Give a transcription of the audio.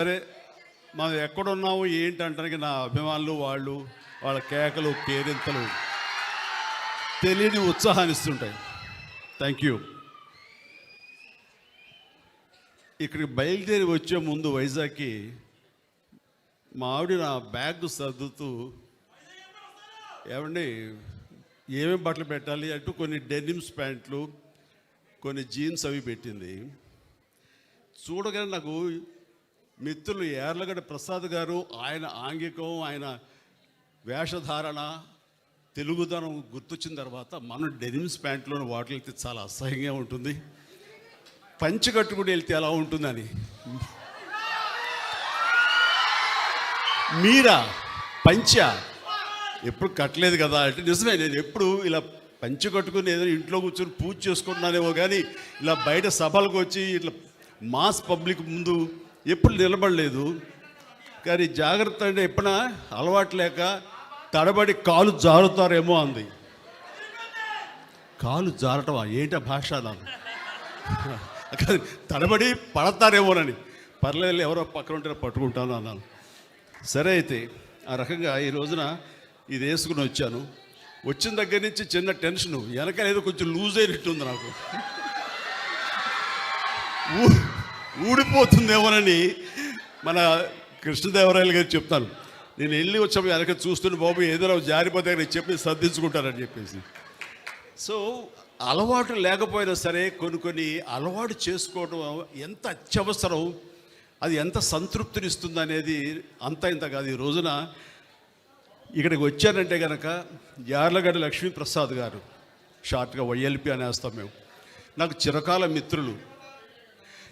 సరే, మనం ఎక్కడున్నాము ఏంటంటానికి నా అభిమానులు వాళ్ళ కేకలు కేరింతలు తెలియని ఉత్సాహాన్ని ఇస్తుంటాయి. Thank you. ఇక్కడికి బయలుదేరి వచ్చే ముందు వైజాగ్కి మా ఆవిడ నా బ్యాగ్ సర్దుతూ, ఏమండి ఏమేమి బట్టలు పెట్టాలి అంటూ కొన్ని డెనిమ్స్ ప్యాంట్లు, కొన్ని జీన్స్ అవి పెట్టింది. చూడగానే నాకు మిత్రులు యార్లగడ్డ ప్రసాద్ గారు, ఆయన ఆంగికం, ఆయన వేషధారణ, తెలుగుదనం గుర్తొచ్చిన తర్వాత మనం డెనిమ్స్ ప్యాంట్లోని వాటికి వెళ్తే చాలా అసహ్యంగా ఉంటుంది, పంచి కట్టుకుని వెళ్తే ఎలా ఉంటుందని. మీరా పంచ ఎప్పుడు కట్టలేదు కదా అంటే నిజమే. నేను ఎప్పుడు ఇలా పంచి కట్టుకుని ఏదో ఇంట్లో కూర్చొని పూజ చేసుకుంటున్నానేమో కానీ ఇలా బయట సభలకు వచ్చి ఇట్లా మాస్ పబ్లిక్ ముందు ఎప్పుడు నిలబడలేదు. కానీ జాగ్రత్త అంటే ఎప్పుడైనా అలవాటు లేక తడబడి కాలు జారుతారేమో అంది. కాలు జారటమా ఏంట భాష నాకు తడబడి పడతారేమోనని. పర్లేదు ఎవరో పక్కన ఉంటే పట్టుకుంటాను అన్నాను. సరే అయితే ఆ రకంగా ఈ రోజున ఇది వేసుకుని వచ్చాను. వచ్చిన దగ్గర నుంచి చిన్న టెన్షను, వెనక ఏదో కొంచెం లూజ్ అయినట్టుంది నాకు, ఊడిపోతుందేమోనని మన కృష్ణదేవరాయలు గారు చెప్తాను. నేను వెళ్ళి వచ్చాము వెనక చూస్తున్న బాబు ఏదో జారిపోతే నేను చెప్పి సర్దించుకుంటానని చెప్పేసి. సో అలవాటు లేకపోయినా సరే కొన్ని అలవాటు చేసుకోవడం ఎంత అత్యవసరం, అది ఎంత సంతృప్తినిస్తుంది అనేది అంత ఇంత కాదు. ఈ రోజున ఇక్కడికి వచ్చానంటే కనుక యార్లగడ్డ లక్ష్మీప్రసాద్ గారు, షార్ట్గా వైఎల్పి అనేస్తాం మేము, నాకు చిరకాల మిత్రులు.